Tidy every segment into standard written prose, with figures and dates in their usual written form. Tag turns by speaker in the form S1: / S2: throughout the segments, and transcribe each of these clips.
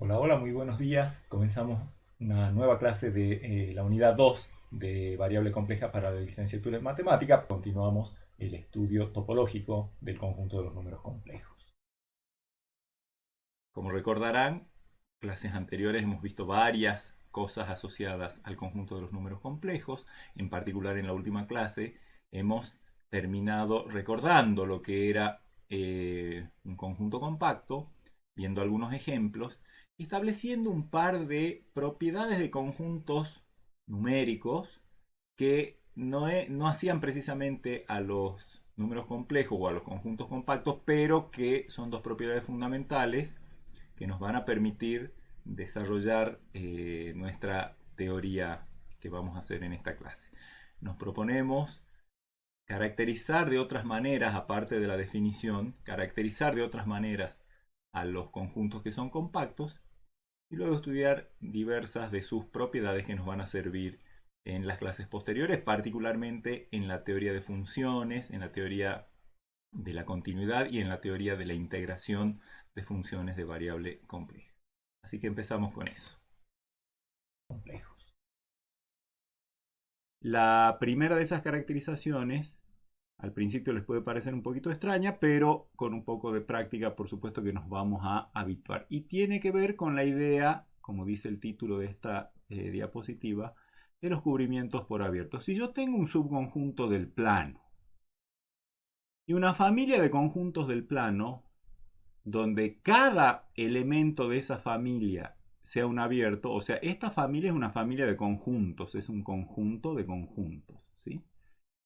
S1: Hola, hola, muy buenos días. Comenzamos una nueva clase de la unidad 2 de variable compleja para la licenciatura en matemática. Continuamos el estudio topológico del conjunto de los números complejos. Como recordarán, clases anteriores hemos visto varias cosas asociadas al conjunto de los números complejos. En particular, en la última clase hemos terminado recordando lo que era un conjunto compacto, viendo algunos ejemplos, estableciendo un par de propiedades de conjuntos numéricos que no hacían precisamente a los números complejos o a los conjuntos compactos, pero que son dos propiedades fundamentales que nos van a permitir desarrollar nuestra teoría que vamos a hacer en esta clase. Nos proponemos caracterizar de otras maneras, aparte de la definición, caracterizar de otras maneras a los conjuntos que son compactos y luego estudiar diversas de sus propiedades que nos van a servir en las clases posteriores, particularmente en la teoría de funciones, en la teoría de la continuidad y en la teoría de la integración de funciones de variable compleja. Así que empezamos con eso. Complejos. La primera de esas caracterizaciones, al principio les puede parecer un poquito extraña, pero con un poco de práctica, por supuesto que nos vamos a habituar. Y tiene que ver con la idea, como dice el título de esta diapositiva, de los cubrimientos por abiertos. Si yo tengo un subconjunto del plano y una familia de conjuntos del plano, donde cada elemento de esa familia sea un abierto, o sea, esta familia es una familia de conjuntos, es un conjunto de conjuntos, ¿sí?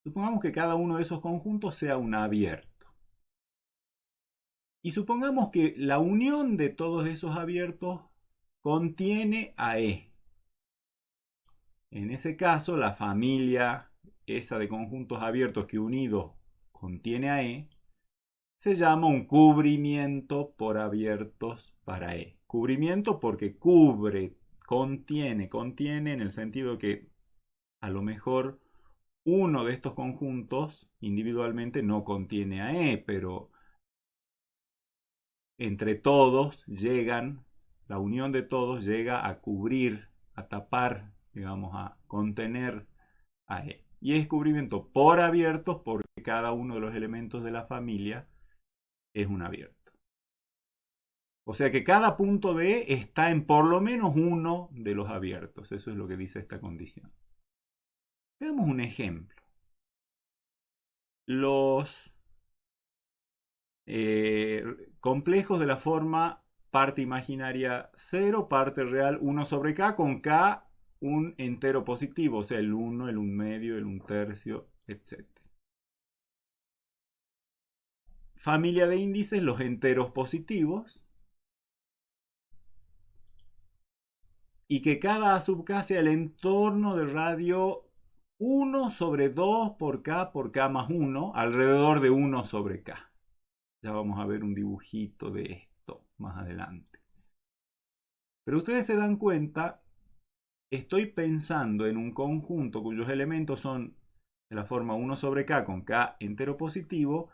S1: Supongamos que cada uno de esos conjuntos sea un abierto. Y supongamos que la unión de todos esos abiertos contiene a E. En ese caso, la familia esa de conjuntos abiertos que unidos contiene a E se llama un cubrimiento por abiertos para E. Cubrimiento porque cubre, contiene en el sentido que a lo mejor uno de estos conjuntos individualmente no contiene a E, pero entre todos llegan, la unión de todos llega a cubrir, a tapar, digamos, a contener a E. Y es cubrimiento por abiertos porque cada uno de los elementos de la familia es un abierto. O sea que cada punto de E está en por lo menos uno de los abiertos. Eso es lo que dice esta condición. Veamos un ejemplo. Los complejos de la forma parte imaginaria 0, parte real 1 sobre k, con k un entero positivo, o sea, el 1, el 1 medio, el 1 tercio, etc. Familia de índices, los enteros positivos. Y que cada A sub k sea el entorno de radio 1 sobre 2 por k más 1, alrededor de 1 sobre k. Ya vamos a ver un dibujito de esto más adelante. Pero ustedes se dan cuenta, estoy pensando en un conjunto cuyos elementos son de la forma 1 sobre k con k entero positivo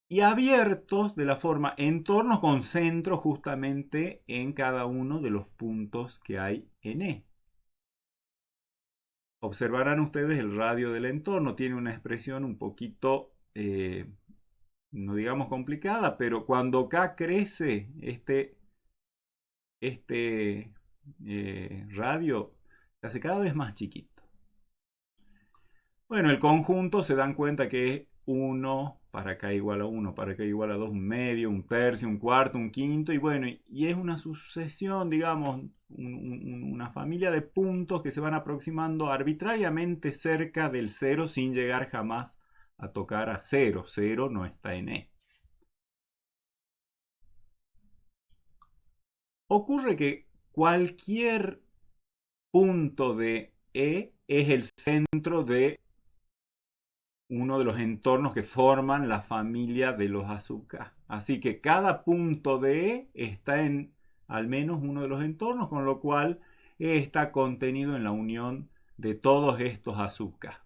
S1: y abiertos de la forma entornos con centro justamente en cada uno de los puntos que hay en E. Observarán ustedes el radio del entorno, tiene una expresión un poquito, no digamos complicada, pero cuando k crece, este radio se hace cada vez más chiquito. Bueno, el conjunto se dan cuenta que es 1 para k igual a 1, para k igual a 2, un medio, un tercio, un cuarto, un quinto, y bueno, y es una sucesión, digamos, una familia de puntos que se van aproximando arbitrariamente cerca del 0 sin llegar jamás a tocar a 0. 0 no está en E. Ocurre que cualquier punto de E es el centro de uno de los entornos que forman la familia de los azúcares. Así que cada punto de E está en al menos uno de los entornos, con lo cual E está contenido en la unión de todos estos azúcares.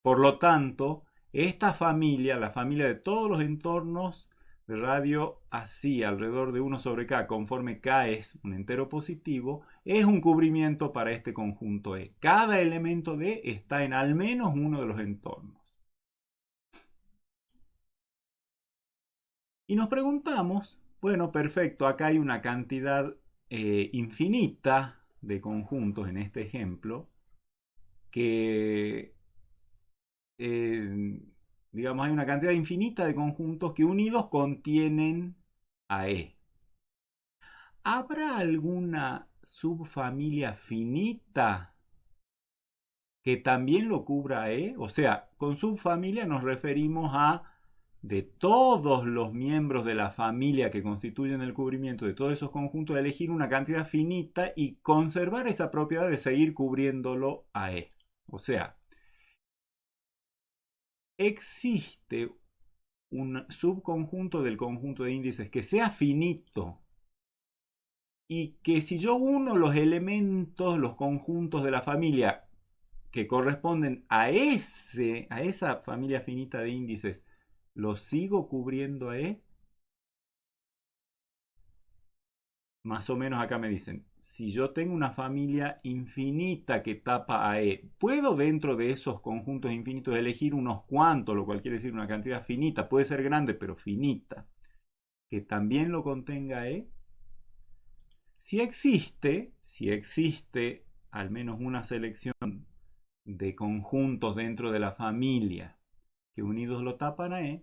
S1: Por lo tanto, esta familia, la familia de todos los entornos de radio así alrededor de 1 sobre K, conforme K es un entero positivo, es un cubrimiento para este conjunto E. Cada elemento de E está en al menos uno de los entornos. Y nos preguntamos, bueno, perfecto, acá hay una cantidad infinita de conjuntos en este ejemplo que, digamos, hay una cantidad infinita de conjuntos que unidos contienen a E. ¿Habrá alguna subfamilia finita que también lo cubra a E? O sea, con subfamilia nos referimos a de todos los miembros de la familia que constituyen el cubrimiento de todos esos conjuntos, elegir una cantidad finita y conservar esa propiedad de seguir cubriéndolo a E. O sea, existe un subconjunto del conjunto de índices que sea finito y que si yo uno los elementos, los conjuntos de la familia que corresponden a esa familia finita de índices, los sigo cubriendo a E. Más o menos acá me dicen, si yo tengo una familia infinita que tapa a E, ¿puedo dentro de esos conjuntos infinitos elegir unos cuantos, lo cual quiere decir una cantidad finita? Puede ser grande, pero finita, que también lo contenga E. Si existe al menos una selección de conjuntos dentro de la familia que unidos lo tapan a E,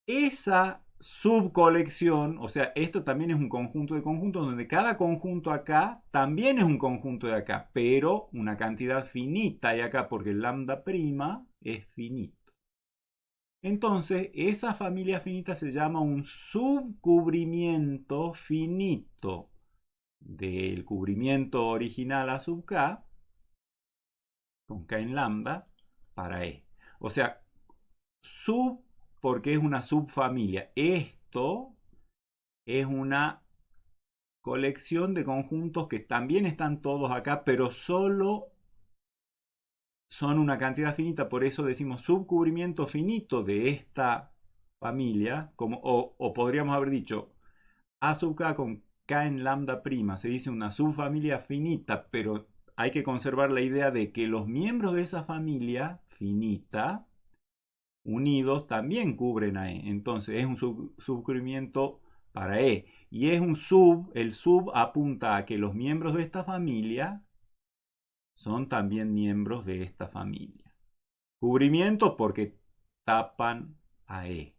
S1: esa subcolección, o sea, esto también es un conjunto de conjuntos donde cada conjunto acá también es un conjunto de acá, pero una cantidad finita hay acá porque el lambda prima es finito. Entonces, esa familia finita se llama un subcubrimiento finito del cubrimiento original A sub K, con K en lambda, para E. O sea, sub porque es una subfamilia. Esto es una colección de conjuntos que también están todos acá, pero solo son una cantidad finita, por eso decimos subcubrimiento finito de esta familia, o podríamos haber dicho A sub K con K en lambda prima, se dice una subfamilia finita, pero hay que conservar la idea de que los miembros de esa familia finita unidos también cubren a E. Entonces es un subcubrimiento para E. Y es un el sub apunta a que los miembros de esta familia son también miembros de esta familia. Cubrimiento porque tapan a E.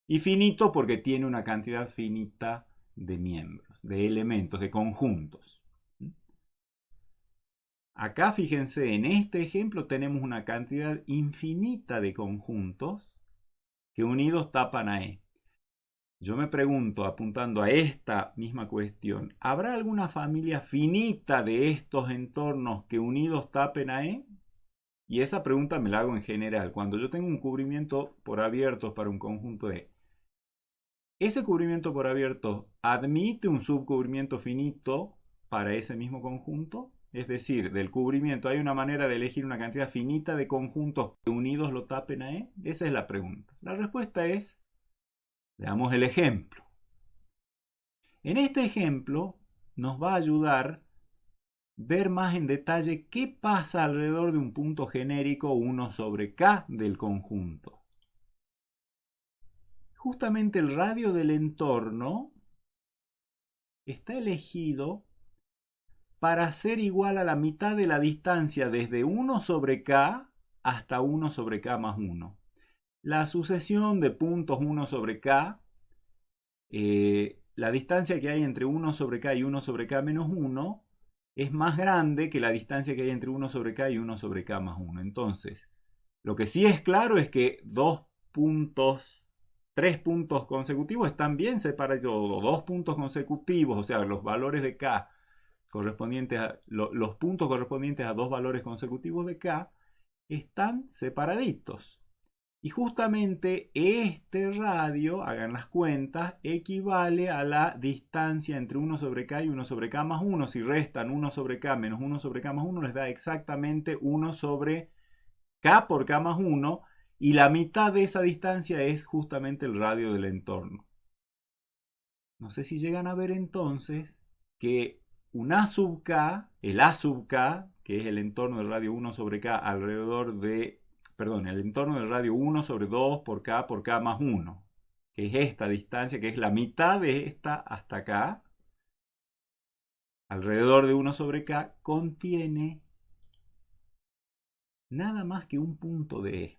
S1: Y finito porque tiene una cantidad finita de miembros, de elementos, de conjuntos. Acá fíjense, en este ejemplo tenemos una cantidad infinita de conjuntos que unidos tapan a E. Yo me pregunto, apuntando a esta misma cuestión, ¿habrá alguna familia finita de estos entornos que unidos tapen a E? Y esa pregunta me la hago en general. Cuando yo tengo un cubrimiento por abiertos para un conjunto E, ¿ese cubrimiento por abiertos admite un subcubrimiento finito para ese mismo conjunto? Es decir, del cubrimiento, ¿hay una manera de elegir una cantidad finita de conjuntos que unidos lo tapen a E? Esa es la pregunta. La respuesta es, veamos el ejemplo. En este ejemplo nos va a ayudar ver más en detalle qué pasa alrededor de un punto genérico 1 sobre K del conjunto. Justamente el radio del entorno está elegido para ser igual a la mitad de la distancia desde 1 sobre K hasta 1 sobre K más 1. La sucesión de puntos 1 sobre K, la distancia que hay entre 1 sobre K y 1 sobre K menos 1, es más grande que la distancia que hay entre 1 sobre K y 1 sobre K más 1. Entonces, lo que sí es claro es que 3 puntos consecutivos están bien separados, o 2 puntos consecutivos, o sea, los valores de K correspondientes los puntos correspondientes a 2 valores consecutivos de K están separaditos. Y justamente este radio, hagan las cuentas, equivale a la distancia entre 1 sobre K y 1 sobre K más 1. Si restan 1 sobre K menos 1 sobre K más 1, les da exactamente 1 sobre K por K más 1. y la mitad de esa distancia es justamente el radio del entorno. No sé si llegan a ver entonces que un A sub k, el A sub k, que es el entorno del radio 1 sobre k alrededor de, perdón, el entorno del radio 1 sobre 2 por k más 1, que es esta distancia, que es la mitad de esta hasta acá, alrededor de 1 sobre k, contiene nada más que un punto de E,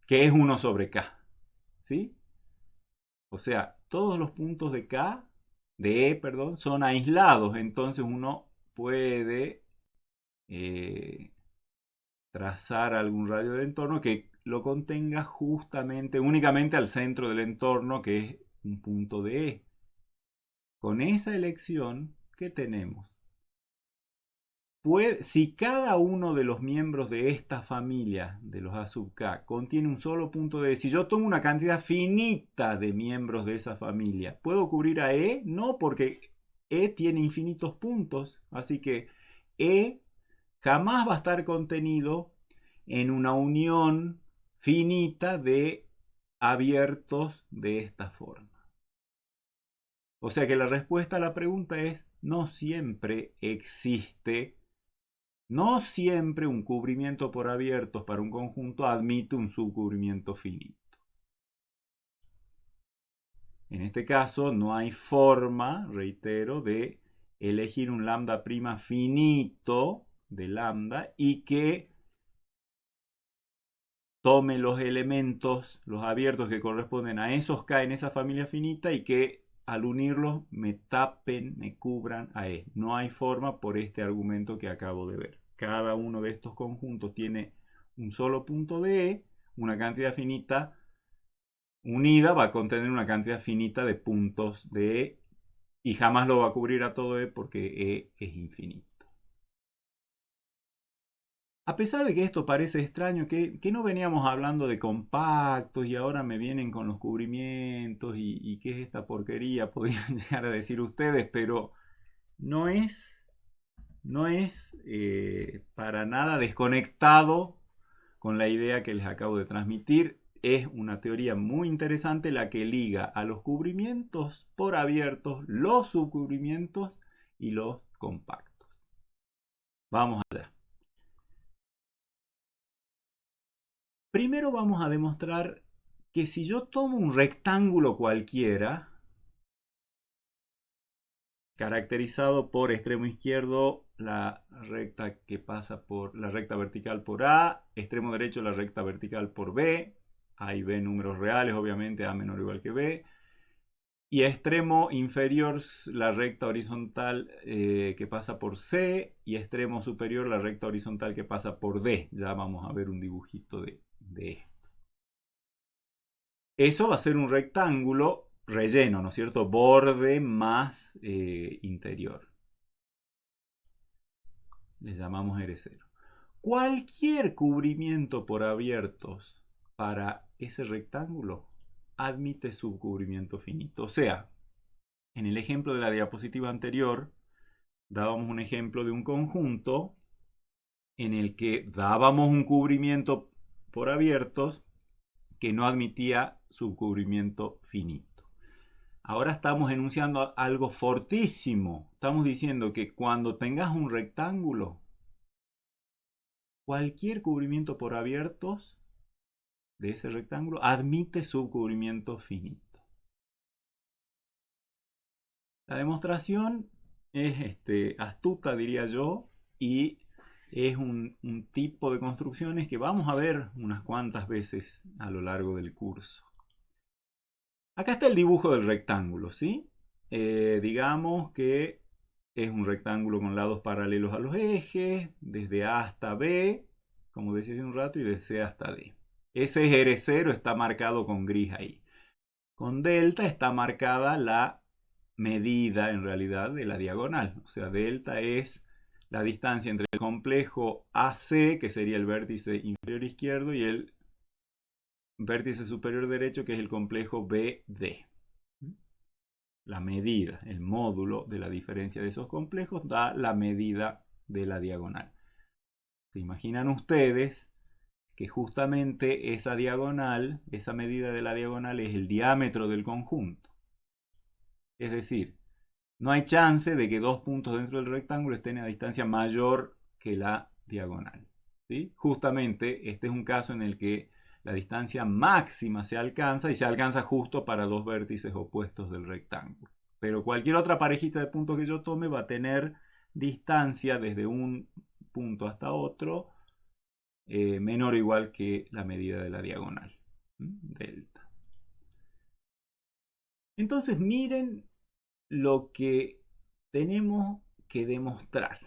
S1: que es 1 sobre k. ¿Sí? O sea, todos los puntos de K, de E, perdón, son aislados. Entonces uno puede trazar algún radio del entorno que lo contenga justamente, únicamente al centro del entorno, que es un punto de E. Con esa elección, ¿qué tenemos? Si cada uno de los miembros de esta familia de los A sub k contiene un solo punto de E, si yo tomo una cantidad finita de miembros de esa familia, ¿puedo cubrir a E? No, porque E tiene infinitos puntos, así que E jamás va a estar contenido en una unión finita de abiertos de esta forma. O sea que la respuesta a la pregunta es: no siempre existe. No siempre un cubrimiento por abiertos para un conjunto admite un subcubrimiento finito. En este caso no hay forma, reitero, de elegir un lambda prima finito de lambda y que tome los elementos, los abiertos que corresponden a esos K en esa familia finita y que al unirlos me tapen, me cubran a E. No hay forma por este argumento que acabo de ver. Cada uno de estos conjuntos tiene un solo punto de E, una cantidad finita unida va a contener una cantidad finita de puntos de E y jamás lo va a cubrir a todo E porque E es infinito. A pesar de que esto parece extraño, que no veníamos hablando de compactos y ahora me vienen con los cubrimientos y qué es esta porquería, podrían llegar a decir ustedes, pero no es, no es para nada desconectado con la idea que les acabo de transmitir. Es una teoría muy interesante la que liga a los cubrimientos por abiertos, los subcubrimientos y los compactos. Vamos allá. Primero vamos a demostrar que si yo tomo un rectángulo cualquiera, caracterizado por extremo izquierdo la recta que pasa por la recta vertical por A, extremo derecho la recta vertical por B, A y B números reales, obviamente A menor o igual que B, y extremo inferior la recta horizontal que pasa por C, y extremo superior la recta horizontal que pasa por D. Ya vamos a ver un dibujito de esto. Eso va a ser un rectángulo relleno, ¿no es cierto? Borde más interior. Le llamamos R0. Cualquier cubrimiento por abiertos para ese rectángulo admite subcubrimiento finito. O sea, en el ejemplo de la diapositiva anterior, dábamos un ejemplo de un conjunto en el que dábamos un cubrimiento por abiertos que no admitía subcubrimiento finito. Ahora estamos enunciando algo fortísimo. Estamos diciendo que cuando tengas un rectángulo, cualquier cubrimiento por abiertos de ese rectángulo admite subcubrimiento finito. La demostración es astuta, diría yo, y es un tipo de construcciones que vamos a ver unas cuantas veces a lo largo del curso. Acá está el dibujo del rectángulo, ¿sí? Digamos que es un rectángulo con lados paralelos a los ejes, desde A hasta B, como decía hace un rato, y de C hasta D. Ese es R0, está marcado con gris ahí. Con delta está marcada la medida, en realidad, de la diagonal. O sea, delta es la distancia entre el complejo AC, que sería el vértice inferior izquierdo, y el vértice superior derecho, que es el complejo BD. La medida, el módulo de la diferencia de esos complejos da la medida de la diagonal. ¿Se imaginan ustedes que justamente esa diagonal, esa medida de la diagonal es el diámetro del conjunto. Es decir, no hay chance de que dos puntos dentro del rectángulo estén a distancia mayor que la diagonal. ¿Sí? Justamente este es un caso en el que la distancia máxima se alcanza y se alcanza justo para dos vértices opuestos del rectángulo. Pero cualquier otra parejita de puntos que yo tome va a tener distancia desde un punto hasta otro menor o igual que la medida de la diagonal, delta. Entonces miren lo que tenemos que demostrar.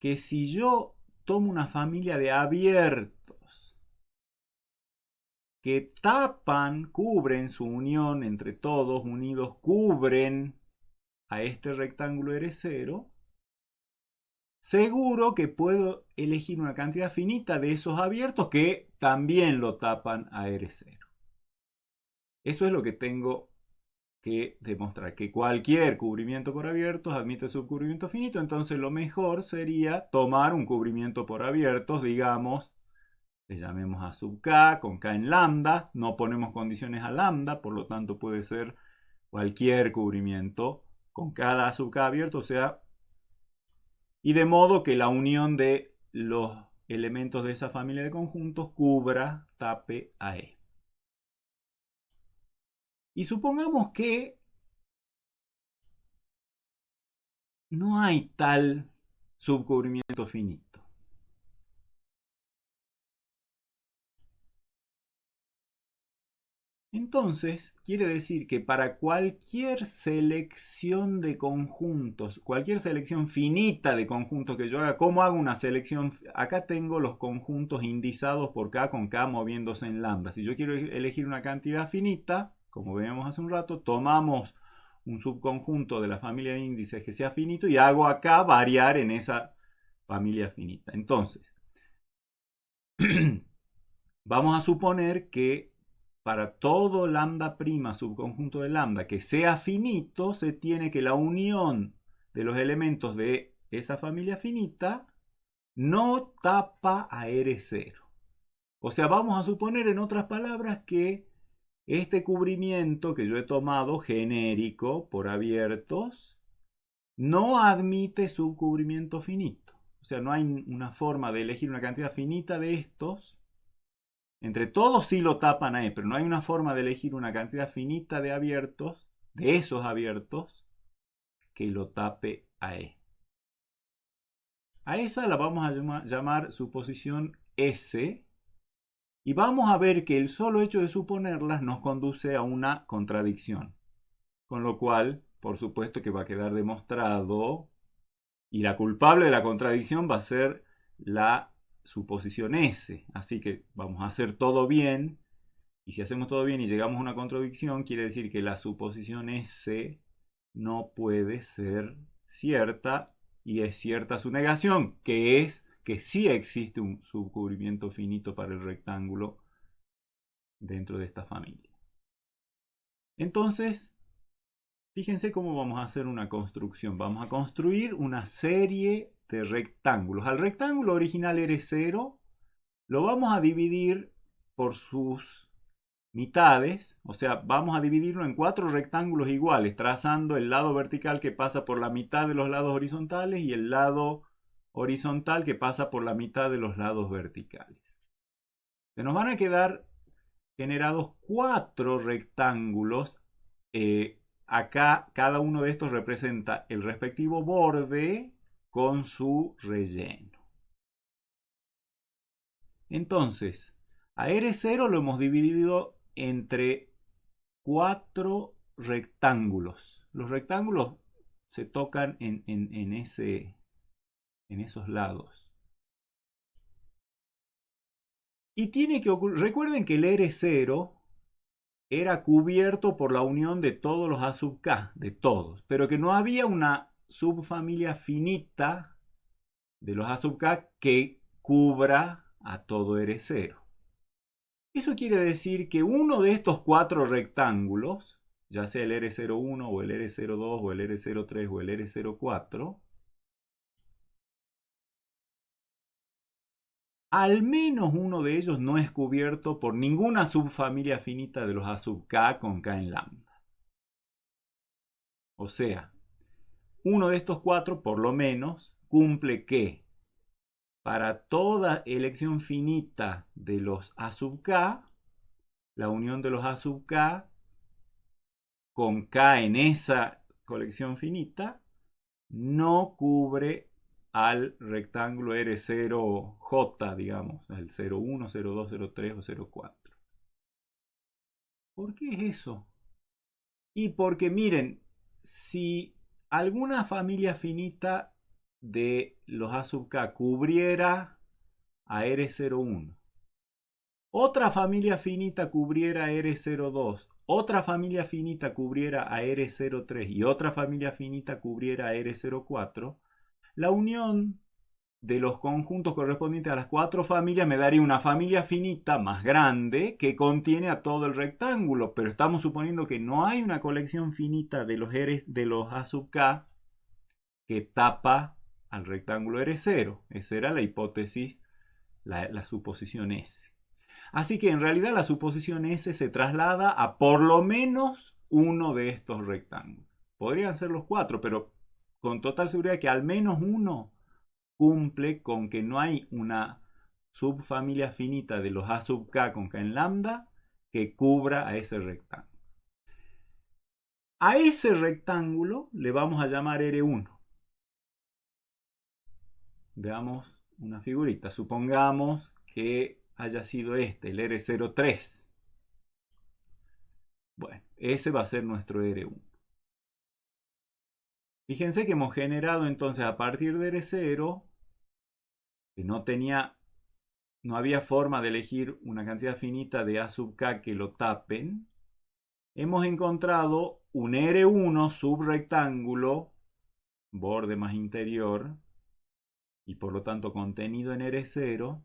S1: Que si yo tomo una familia de abiertos que tapan, cubren su unión entre todos unidos, cubren a este rectángulo R0, seguro que puedo elegir una cantidad finita de esos abiertos que también lo tapan a R0. Eso es lo que tengo que demostrar, que cualquier cubrimiento por abiertos admite subcubrimiento finito. Entonces lo mejor sería tomar un cubrimiento por abiertos, digamos, le llamemos a sub k, con k en lambda, no ponemos condiciones a lambda, por lo tanto puede ser cualquier cubrimiento con cada sub k abierto, o sea, y de modo que la unión de los elementos de esa familia de conjuntos cubra, tape a E. Y supongamos que no hay tal subcubrimiento finito. Entonces, quiere decir que para cualquier selección de conjuntos, cualquier selección finita de conjuntos que yo haga, ¿cómo hago una selección? Acá tengo los conjuntos indizados por K con K moviéndose en lambda. Si yo quiero elegir una cantidad finita, como veíamos hace un rato, tomamos un subconjunto de la familia de índices que sea finito y hago acá variar en esa familia finita. Entonces, vamos a suponer que para todo lambda prima subconjunto de lambda que sea finito, se tiene que la unión de los elementos de esa familia finita no tapa a R0. O sea, vamos a suponer en otras palabras que este cubrimiento que yo he tomado genérico por abiertos no admite subcubrimiento finito. O sea, no hay una forma de elegir una cantidad finita de estos. Entre todos sí lo tapan a E, pero no hay una forma de elegir una cantidad finita de abiertos, de esos abiertos, que lo tape a E. A esa la vamos a llamar suposición S. Y vamos a ver que el solo hecho de suponerlas nos conduce a una contradicción. Con lo cual, por supuesto que va a quedar demostrado. Y la culpable de la contradicción va a ser la suposición S. Así que vamos a hacer todo bien. Y si hacemos todo bien y llegamos a una contradicción, quiere decir que la suposición S no puede ser cierta y es cierta su negación, que es que sí existe un subcubrimiento finito para el rectángulo dentro de esta familia. Entonces, fíjense cómo vamos a hacer una construcción. Vamos a construir una serie de rectángulos. Al rectángulo original R0 lo vamos a dividir por sus mitades, o sea, vamos a dividirlo en 4 rectángulos iguales, trazando el lado vertical que pasa por la mitad de los lados horizontales y el lado horizontal que pasa por la mitad de los lados verticales. Se nos van a quedar generados 4 rectángulos. Acá cada uno de estos representa el respectivo borde con su relleno. Entonces, a R0 lo hemos dividido entre 4 rectángulos. Los rectángulos se tocan en esos lados. Y tiene que ocurrir, recuerden que el R0 era cubierto por la unión de todos los A sub K, de todos, pero que no había una subfamilia finita de los A sub K que cubra a todo R0. Eso quiere decir que uno de estos 4 rectángulos, ya sea el R01 o el R02 o el R03 o el R04, al menos uno de ellos no es cubierto por ninguna subfamilia finita de los A sub k con k en lambda. O sea, uno de estos cuatro por lo menos cumple que para toda elección finita de los A sub k, la unión de los A sub k con k en esa colección finita no cubre al rectángulo R0J, digamos, el 01, 02, 03 o 04. ¿Por qué es eso? Y porque miren, si alguna familia finita de los A sub k cubriera a R01, otra familia finita cubriera a R02, otra familia finita cubriera a R03 y otra familia finita cubriera a R04, la unión de los conjuntos correspondientes a las cuatro familias me daría una familia finita más grande que contiene a todo el rectángulo, pero estamos suponiendo que no hay una colección finita de los A sub k que tapa al rectángulo R0. Esa era la hipótesis, la suposición S. Así que en realidad la suposición S se traslada a por lo menos uno de estos rectángulos. Podrían ser los cuatro, pero con total seguridad que al menos uno cumple con que no hay una subfamilia finita de los A sub k con k en lambda que cubra a ese rectángulo. A ese rectángulo le vamos a llamar R1. Veamos una figurita. Supongamos que haya sido este, el R03. Bueno, ese va a ser nuestro R1. Fíjense que hemos generado entonces a partir de R0, que no había forma de elegir una cantidad finita de A sub k que lo tapen, hemos encontrado un R1 subrectángulo, borde más interior, y por lo tanto contenido en R0,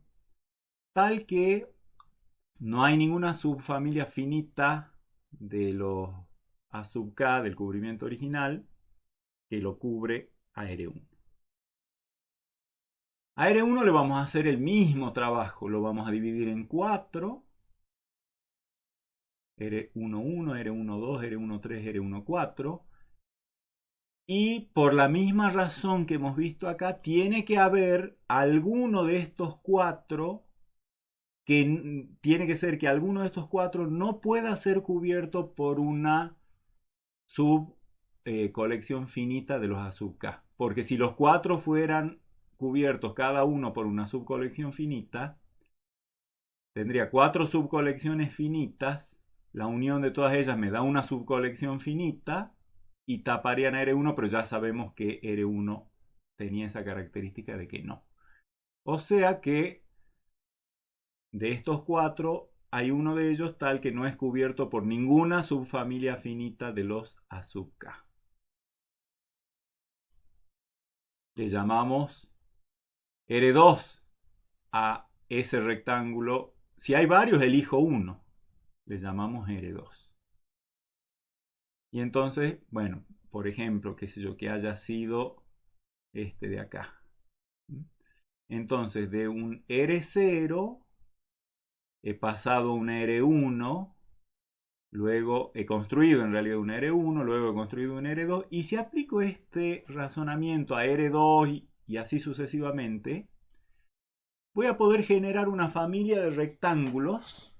S1: tal que no hay ninguna subfamilia finita de los A sub k del cubrimiento original que lo cubre a R1. A R1 le vamos a hacer el mismo trabajo, lo vamos a dividir en 4, R11, R12, R13, R14, y por la misma razón que hemos visto acá, tiene que haber alguno de estos cuatro tiene que ser que alguno de estos cuatro no pueda ser cubierto por una subcolección finita de los A sub k. Porque si los cuatro fueran cubiertos cada uno por una subcolección finita, tendría cuatro subcolecciones finitas, la unión de todas ellas me da una subcolección finita y taparían a R1, pero ya sabemos que R1 tenía esa característica de que no. O sea que de estos cuatro hay uno de ellos tal que no es cubierto por ninguna subfamilia finita de los A sub k. Le llamamos R2 a ese rectángulo. Si hay varios, elijo uno. Le llamamos R2. Y entonces, bueno, por ejemplo, qué sé yo, que haya sido este de acá. Entonces, de un R0 he pasado a un R1, luego he construido en realidad un R1, luego he construido un R2, y si aplico este razonamiento a R2 y así sucesivamente, voy a poder generar una familia de rectángulos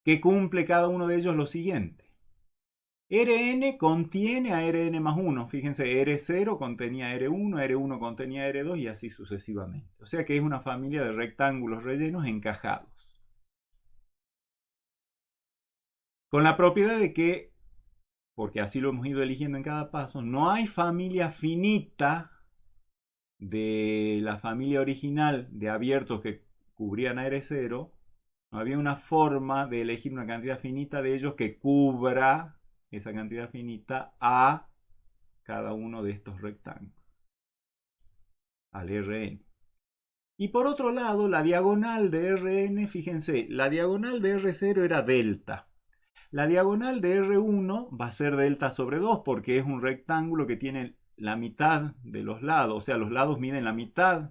S1: que cumple cada uno de ellos lo siguiente. Rn contiene a Rn más 1. Fíjense, R0 contenía R1, R1 contenía R2 y así sucesivamente. O sea que es una familia de rectángulos rellenos encajados. Con la propiedad de que, porque así lo hemos ido eligiendo en cada paso, no hay familia finita de la familia original de abiertos que cubrían a R0. No había una forma de elegir una cantidad finita de ellos que cubra esa cantidad finita a cada uno de estos rectángulos, al Rn. Y por otro lado, la diagonal de Rn, fíjense, la diagonal de R0 era delta. La diagonal de R1 va a ser delta sobre 2 porque es un rectángulo que tiene la mitad de los lados, o sea, los lados miden la mitad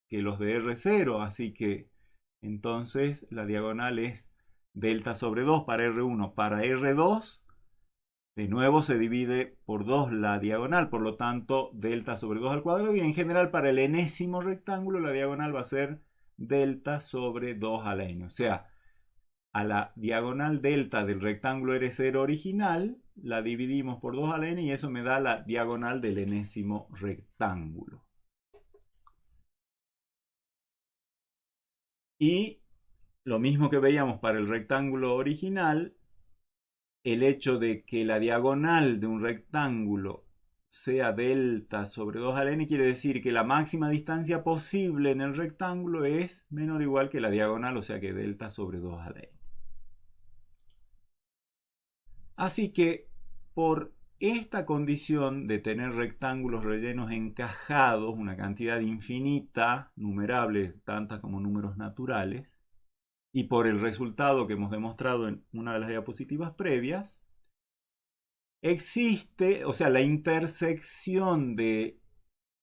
S1: que los de R0, así que entonces la diagonal es delta sobre 2 para R1. Para R2, de nuevo se divide por 2 la diagonal, por lo tanto delta sobre 2 al cuadrado, y en general para el enésimo rectángulo la diagonal va a ser delta sobre 2 a la n. O sea, a la diagonal delta del rectángulo R0 original la dividimos por 2 a la n y eso me da la diagonal del enésimo rectángulo. Y lo mismo que veíamos para el rectángulo original, el hecho de que la diagonal de un rectángulo sea delta sobre 2 a la n quiere decir que la máxima distancia posible en el rectángulo es menor o igual que la diagonal, o sea que delta sobre 2 a la n. Así que por esta condición de tener rectángulos rellenos encajados, una cantidad infinita, numerable, tantas como números naturales, y por el resultado que hemos demostrado en una de las diapositivas previas, existe, o sea, la intersección de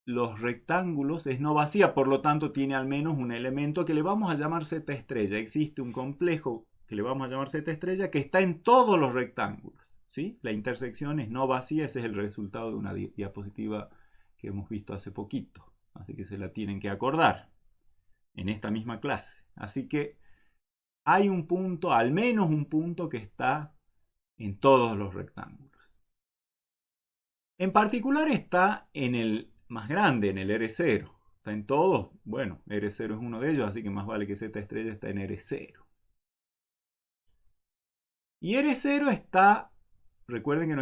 S1: los rectángulos es no vacía, por lo tanto tiene al menos un elemento que le vamos a llamar Z estrella. Existe un complejo que le vamos a llamar Z estrella que está en todos los rectángulos, ¿sí? La intersección es no vacía, ese es el resultado de una diapositiva que hemos visto hace poquito, así que se la tienen que acordar en esta misma clase. Así que hay un punto, al menos un punto que está en todos los rectángulos. En particular está en el más grande, en el R0. ¿Está en todos? Bueno, R0 es uno de ellos, así que más vale que Z estrella está en R0. Y R0 está, recuerden que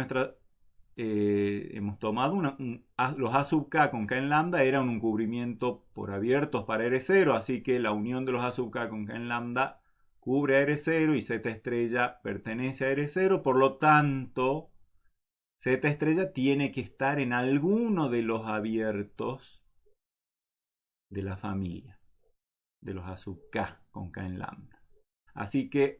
S1: hemos tomado los A sub k con k en lambda eran un cubrimiento por abiertos para R0, así que la unión de los A sub k con k en lambda cubre a R0 y Z estrella pertenece a R0, por lo tanto Z estrella tiene que estar en alguno de los abiertos de la familia, de los A sub k con k en lambda. Así que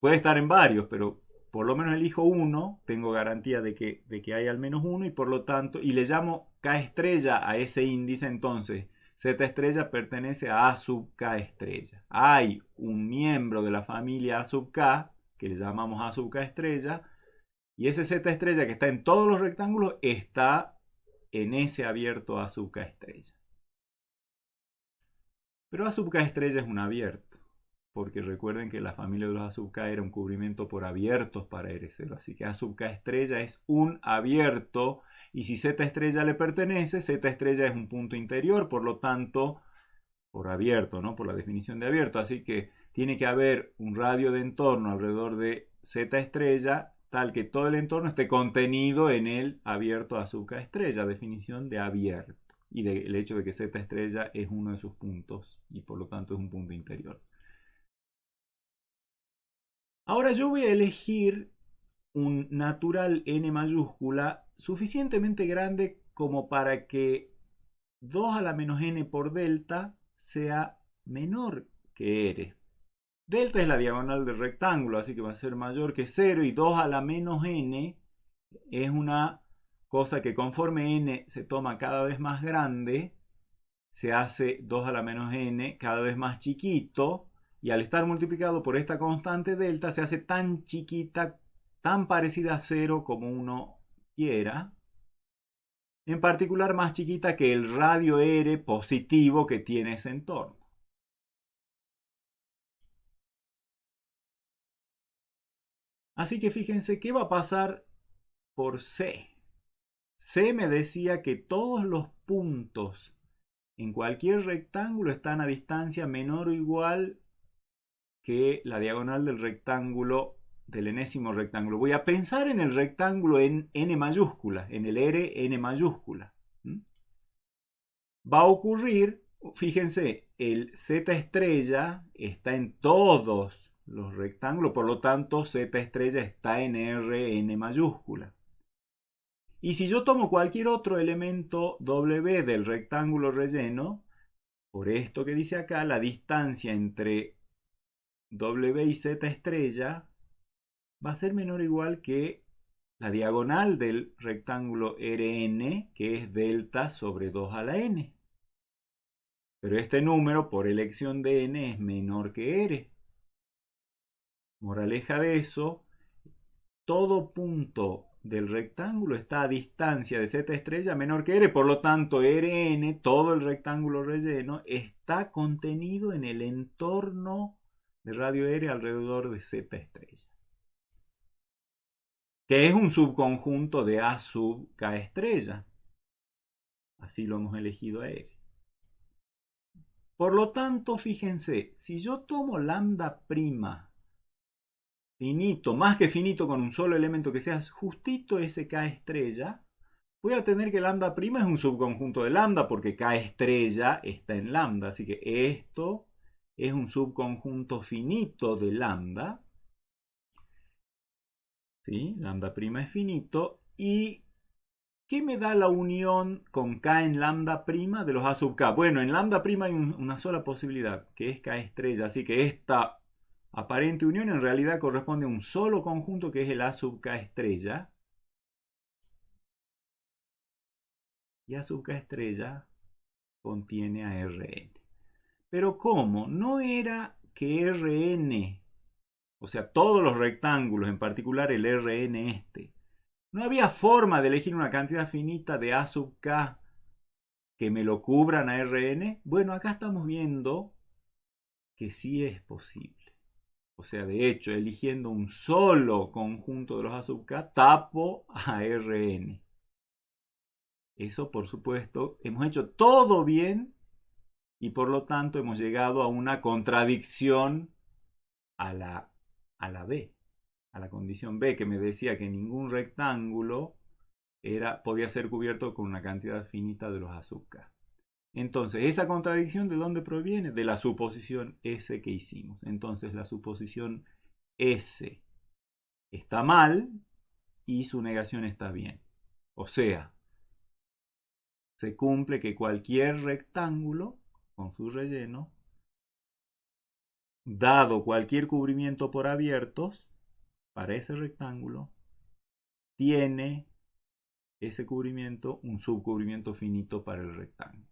S1: puede estar en varios, pero por lo menos elijo uno, tengo garantía de que hay al menos uno y por lo tanto, y le llamo k estrella a ese índice, entonces Z estrella pertenece a A sub k estrella. Hay un miembro de la familia A sub k, que le llamamos A sub k estrella, y ese Z estrella que está en todos los rectángulos está en ese abierto A sub k estrella. Pero A sub k estrella es un abierto, porque recuerden que la familia de los A sub k era un cubrimiento por abiertos para R0, así que A sub k estrella es un abierto, y si Z estrella le pertenece, Z estrella es un punto interior, por lo tanto, por abierto, ¿no? Por la definición de abierto, así que tiene que haber un radio de entorno alrededor de Z estrella, tal que todo el entorno esté contenido en el abierto A sub k estrella, definición de abierto, y del hecho de que Z estrella es uno de sus puntos, y por lo tanto es un punto interior. Ahora yo voy a elegir un natural n mayúscula suficientemente grande como para que 2 a la menos n por delta sea menor que r. Delta es la diagonal del rectángulo, así que va a ser mayor que 0, y 2 a la menos n es una cosa que conforme n se toma cada vez más grande, se hace 2 a la menos n cada vez más chiquito, y al estar multiplicado por esta constante delta se hace tan chiquita, tan parecida a 0 como uno quiera, en particular más chiquita que el radio r positivo que tiene ese entorno. Así que fíjense qué va a pasar por C. C me decía que todos los puntos en cualquier rectángulo están a distancia menor o igual que la diagonal del rectángulo, del enésimo rectángulo. Voy a pensar en el rectángulo en n mayúscula, en el r n mayúscula. Va a ocurrir, fíjense, el Z estrella está en todos los rectángulos, por lo tanto Z estrella está en r n mayúscula. Y si yo tomo cualquier otro elemento W del rectángulo relleno, por esto que dice acá, la distancia entre W y Z estrella va a ser menor o igual que la diagonal del rectángulo Rn, que es delta sobre 2 a la n. Pero este número, por elección de n, es menor que r. Moraleja de eso, todo punto del rectángulo está a distancia de z estrella menor que r, por lo tanto Rn, todo el rectángulo relleno, está contenido en el entorno de radio r alrededor de z estrella, que es un subconjunto de A sub k estrella. Así lo hemos elegido a r. Por lo tanto, fíjense, si yo tomo lambda prima finito, más que finito con un solo elemento que sea justito ese k estrella, voy a tener que lambda prima es un subconjunto de lambda porque k estrella está en lambda. Así que esto es un subconjunto finito de lambda. ¿Sí? Lambda prima es finito. ¿Y qué me da la unión con k en lambda prima de los a sub k? Bueno, en lambda prima hay una sola posibilidad, que es k estrella. Así que esta aparente unión en realidad corresponde a un solo conjunto que es el a sub k estrella. Y a sub k estrella contiene a Rn. Pero ¿cómo? No era que Rn, o sea, todos los rectángulos, en particular el Rn este, no había forma de elegir una cantidad finita de a sub k que me lo cubran a Rn. Bueno, acá estamos viendo que sí es posible. O sea, de hecho, eligiendo un solo conjunto de los a sub k, tapo a Rn. Eso, por supuesto, hemos hecho todo bien y por lo tanto hemos llegado a una contradicción a la B, a la condición B, que me decía que ningún rectángulo podía ser cubierto con una cantidad finita de los a sub k. Entonces, ¿esa contradicción de dónde proviene? De la suposición S que hicimos. Entonces, la suposición S está mal y su negación está bien. O sea, se cumple que cualquier rectángulo con su relleno, dado cualquier cubrimiento por abiertos, para ese rectángulo, tiene ese cubrimiento un subcubrimiento finito para el rectángulo.